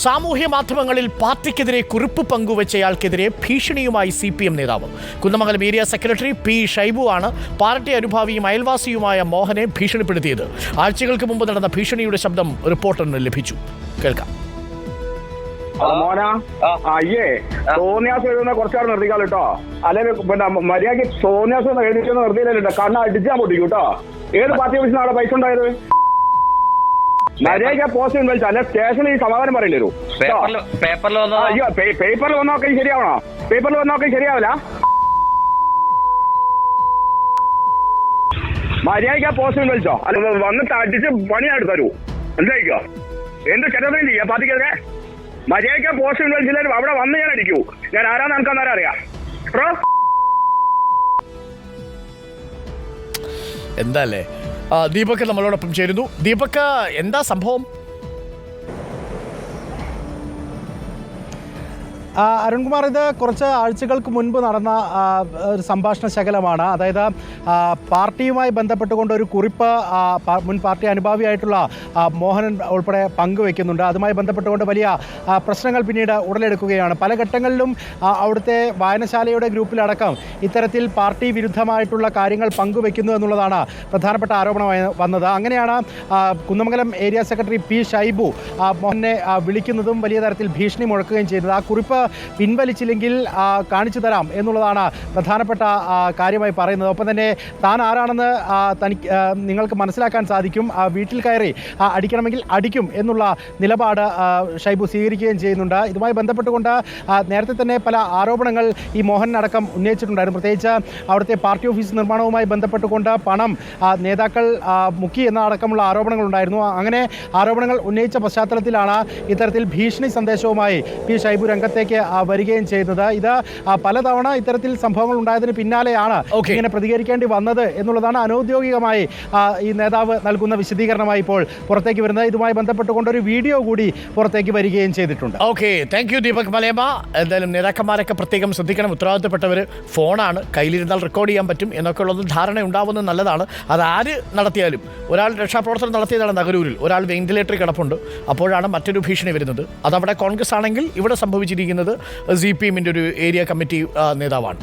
സാമൂഹ്യ മാധ്യമങ്ങളിൽ പാർട്ടിക്കെതിരെ കുറിപ്പ് പങ്കുവച്ചയാൾക്കെതിരെ ഭീഷണിയുമായി CPM നേതാവ്. Kunnamangalam area secretary P. Shaibu ആണ് പാർട്ടി അനുഭാവിയും അയൽവാസിയുമായ മോഹനെ ഭീഷണിപ്പെടുത്തിയത്. ആഴ്ചകൾക്ക് മുമ്പ് നടന്ന ഭീഷണിയുടെ ശബ്ദം റിപ്പോർട്ടറിന് ലഭിച്ചു. കേൾക്കാം. മോനാ അയ്യേ സോനിയാസ് എഴുതുന്ന കുറച്ചാൾ നിർത്തിക്കാൾ കേട്ടോ. അല്ലെങ്കിൽ പിന്നെ മര്യാദക്ക് സോനിയാസ് എഴുതിച്ചെന്ന് നിർത്തിയില്ലല്ലോ. കണ്ണ് അടിച്ചാൽ പൊട്ടിക്കും കേട്ടോ. ഏത് പാർട്ടി ഓഫീസിനാണ് അവിടെ പൈസ ഉണ്ടായത്? മര്യാദക്ക് പോസ്റ്റ് വിളിച്ചാൽ അല്ലെ സ്റ്റേഷനിൽ ഈ സമാധാനം പറയില്ലേ വരൂ. അയ്യോ പേപ്പറിൽ വന്നോക്കെ ശരിയാവണോ? പേപ്പറിൽ വന്നോക്കെ ശരിയാവില്ല. മര്യാദക്ക് പോസ്റ്റ് വിളിച്ചോ അല്ല വന്നിട്ട് അടിച്ച് പണിയായിട്ട് തരൂ. എന്തായിക്കോ എന്ത് ചെറുതില്ല ചെയ്യാ പാർട്ടിക്കെതിരെ? മര്യാദയ്ക്ക് പോസ്റ്റ് വിളിച്ചില്ലാലും അവിടെ വന്ന് ഞാൻ അടിക്കൂ. ഞാൻ ആരാന്ന് എനിക്കന്നേരം അറിയാം. എന്താ അല്ലേ? ദീപക് നമ്മളോടൊപ്പം ചേരുന്നു. ദീപക്, എന്താ സംഭവം? അരുൺകുമാർ, ഇത് കുറച്ച് ആഴ്ചകൾക്ക് മുൻപ് നടന്ന ഒരു സംഭാഷണ ശകലമാണ്. അതായത് പാർട്ടിയുമായി ബന്ധപ്പെട്ടുകൊണ്ട് ഒരു കുറിപ്പ് മുൻ പാർട്ടി അനുഭാവിയായിട്ടുള്ള മോഹനൻ ഉൾപ്പെടെ പങ്കുവെക്കുന്നുണ്ട്. അതുമായി ബന്ധപ്പെട്ടുകൊണ്ട് വലിയ പ്രശ്നങ്ങൾ പിന്നീട് ഉടലെടുക്കുകയാണ്. പല ഘട്ടങ്ങളിലും അവിടുത്തെ വായനശാലയുടെ ഗ്രൂപ്പിലടക്കം ഇത്തരത്തിൽ പാർട്ടി വിരുദ്ധമായിട്ടുള്ള കാര്യങ്ങൾ പങ്കുവെക്കുന്നു എന്നുള്ളതാണ് പ്രധാനപ്പെട്ട ആരോപണമായി വന്നത്. അങ്ങനെയാണ് Kunnamangalam area secretary P. Shaibu മോഹനെ വിളിക്കുന്നതും വലിയ തരത്തിൽ ഭീഷണി മുഴക്കുകയും ചെയ്തത്. ആ കുറിപ്പ് പിൻവലിച്ചില്ലെങ്കിൽ കാണിച്ചു തരാം എന്നുള്ളതാണ് പ്രധാനപ്പെട്ട കാര്യമായി പറയുന്നത്. ഒപ്പം തന്നെ താൻ ആരാണെന്ന് നിങ്ങൾക്ക് മനസ്സിലാക്കാൻ സാധിക്കും, വീട്ടിൽ കയറി അടിക്കണമെങ്കിൽ അടിക്കും എന്നുള്ള നിലപാട് ഷൈബു സ്വീകരിക്കുകയും ചെയ്യുന്നുണ്ട്. ഇതുമായി ബന്ധപ്പെട്ടുകൊണ്ട് നേരത്തെ തന്നെ പല ആരോപണങ്ങൾ ഈ മോഹനടക്കം ഉന്നയിച്ചിട്ടുണ്ടായിരുന്നു. പ്രത്യേകിച്ച് അവിടുത്തെ പാർട്ടി ഓഫീസ് നിർമ്മാണവുമായി ബന്ധപ്പെട്ടുകൊണ്ട് പണം നേതാക്കൾ മുക്കി എന്ന അടക്കമുള്ള ആരോപണങ്ങൾ ഉണ്ടായിരുന്നു. അങ്ങനെ ആരോപണങ്ങൾ ഉന്നയിച്ച പശ്ചാത്തലത്തിലാണ് ഇത്തരത്തിൽ ഭീഷണി സന്ദേശവുമായി P. ഷൈബു രംഗത്തേക്ക് വരികയും ചെയ്യുന്നത്. ഇത് പലതവണ ഇത്തരത്തിൽ സംഭവങ്ങൾ ഉണ്ടായതിന് പിന്നാലെയാണ് ഇങ്ങനെ പ്രതികരിക്കേണ്ടി വന്നത് എന്നുള്ളതാണ് അനൗദ്യോഗികമായി ഈ നേതാവ് നൽകുന്ന വിശദീകരണമായി ഇപ്പോൾ പുറത്തേക്ക് വരുന്നത്. ഇതുമായി ബന്ധപ്പെട്ടുകൊണ്ട് ഒരു വീഡിയോ കൂടി പുറത്തേക്ക് വരികയും ചെയ്തിട്ടുണ്ട്. Okay, thank you Deepak Malayamma. എന്തായാലും നേതാക്കന്മാരൊക്കെ പ്രത്യേകം ശ്രദ്ധിക്കണം. ഉത്തരവാദിത്തപ്പെട്ടവർ ഫോണാണ്, കയ്യിലിരുന്നാൽ റെക്കോർഡ് ചെയ്യാൻ പറ്റും എന്നൊക്കെ ഉള്ളത് ധാരണ ഉണ്ടാവുന്നത് നല്ലതാണ്. അതാര് നടത്തിയാലും, ഒരാൾ രക്ഷാപ്രവർത്തനം നടത്തിയതാണ് നഗരൂരിൽ, ഒരാൾ വെന്റിലേറ്ററിൽ കിടപ്പുണ്ട്, അപ്പോഴാണ് മറ്റൊരു ഭീഷണി വരുന്നത്. അതവിടെ കോൺഗ്രസ് ആണെങ്കിൽ ഇവിടെ സംഭവിച്ചിരിക്കുന്നത് CPM-ന്റെ ഒരു ഏരിയ കമ്മിറ്റി നേതാവാണ്.